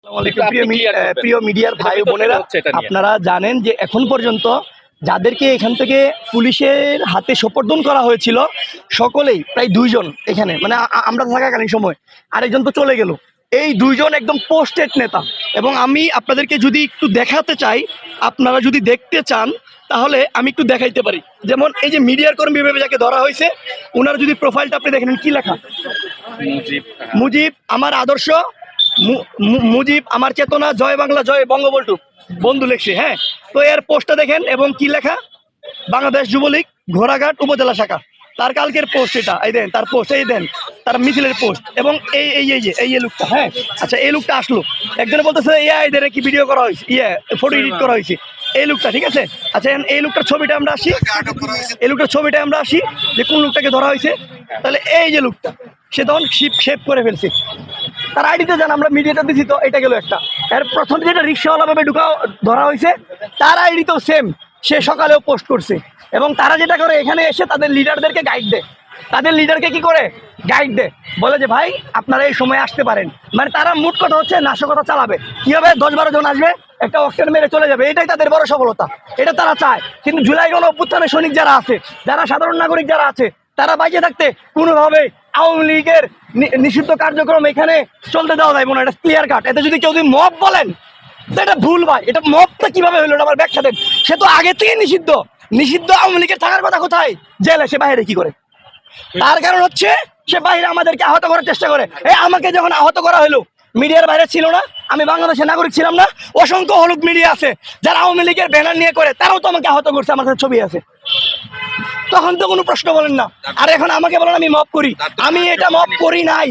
প্রিয় মিডিয়ার ভাই বোনেরা, আপনারা জানেন যে এখন পর্যন্ত যাদেরকে এখান থেকে পুলিশের হাতে সোপর্দন করা হয়েছিল সকলেই প্রায় 2 জন এখানে, মানে আমরা থাকাকালীন সময়, আরেকজন তো চলে গেল। এই 2 জন একদম পোস্টেড নেতা। এবং আমি আপনাদেরকে যদি একটু দেখাতে চাই, আপনারা যদি দেখতে চান তাহলে আমি একটু দেখাইতে পারি। যেমন এই যে মিডিয়ার কর্মী ভেবে যাকে ধরা হয়েছে, ওনার যদি প্রোফাইলটা আপনি দেখেন, কি লেখা? মুজিব আমার আদর্শ, মুজিব আমার চেতনা, জয় বাংলা, জয় বঙ্গবন্ধু বন্ধু লেখছে। হ্যাঁ, তো এর পোস্টটা দেখেন এবং কি লেখা? বাংলাদেশ যুবলীগ ঘোড়াঘাট উপজেলা শাখা। তার কালকের পোস্ট এটা, এই দেন তার পোস্ট, এই দেন তার মিছিলের পোস্ট। এবং এই লোকটা, হ্যাঁ আচ্ছা, এই লোকটা আসলো, একজনে বলতেছে এদের কি ভিডিও করা হয়েছে, ফটো এডিট করা হয়েছে, এই লোকটা, ঠিক আছে। আচ্ছা, এই লোকটার ছবিটা আমরা আসি, যে কোন লোকটাকে ধরা হয়েছে। তাহলে এই যে লোকটা, সে তখন শেপ করে ফেলছে। তার আইডিতে যান, আমরা মিডিয়াটা দিছি, তো এটা গেল একটা। এর প্রথম যেটা রিক্সাওয়ালা ভাবে ধরা হয়েছে, তার আইডিতেও সেম, সে সকালেও পোস্ট করছে। এবং তারা যেটা করে, এখানে এসে তাদের লিডারদেরকে গাইড দেয়। তাদের লিডারকে কি করে গাইড দেয়, বলে যে ভাই আপনারা এই সময় আসতে পারেন। মানে তারা মুড কথা হচ্ছে নাশকতা চালাবে, কি হবে, 10-12 জন আসবে, একটা অকশন মেরে চলে যাবে, এটাই তাদের বড় সফলতা, এটা তারা চায়। কিন্তু জুলাই গণ অভ্যুত্থানের সৈনিক যারা আছে, যারা সাধারণ নাগরিক যারা আছে, তারা বাইরে থাকতে কোনোভাবে আওয়ামী লীগের নিষিদ্ধ কার্যক্রম এখানে চলতে দেওয়া যায় না, এটা ক্লিয়ার কাট। এতে যদি কেউ মব বলেন, এটা ভুল ভাই। এটা মবটা কিভাবে হইলো, আমার ব্যাখ্যা দেন। সে তো আগে থেকে নিষিদ্ধ আওয়ামী লীগের থাকার কথা কোথায়, জেলে, সে বাইরে কি করে? তার কারণ হচ্ছে সে বাইরে আমাদেরকে আহত করার চেষ্টা করে। আমাকে যখন আহত করা হলো, মিডিয়ার বাইরে ছিল না, আমি বাংলাদেশের নাগরিক ছিলাম না, অসংখ্য হলুদ মিডিয়া আছে যারা আওয়ামী লীগের ব্যানার নিয়ে করে, তারাও তো আমাকে আহত করছে, আমার কাছে ছবি আছে। তখন তো কোনো প্রশ্ন বলেন না। আর এখন আমাকে বলেন আমি মব করি। আমি এটা মব করি নাই।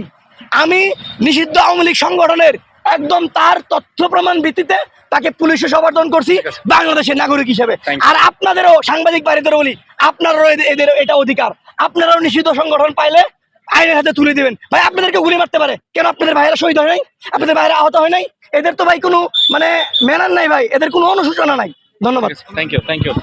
আমি নিষিদ্ধ আওয়ামী লীগ সংগঠনের একদম তার তথ্য প্রমাণ ভিত্তিতে তাকে পুলিশে সমর্থন করছি বাংলাদেশের নাগরিক হিসেবে। আর আপনাদেরও, সাংবাদিক ভাইদেরও বলি, আপনারাও এদের এটা অধিকার, আপনারাও নিষিদ্ধ সংগঠন পাইলে আইনের হাতে তুলে দিবেন। ভাই আপনাদেরকে গুলি মারতে পারে কেন? আপনাদের ভাইয়েরা শহীদ হয় নাই? আপনাদের ভাইয়েরা আহত হয় নাই? এদের তো ভাই কোনো মানে ম্যানার নাই ভাই, এদের কোনো অনুশোচনা নাই। ধন্যবাদ। Thank you.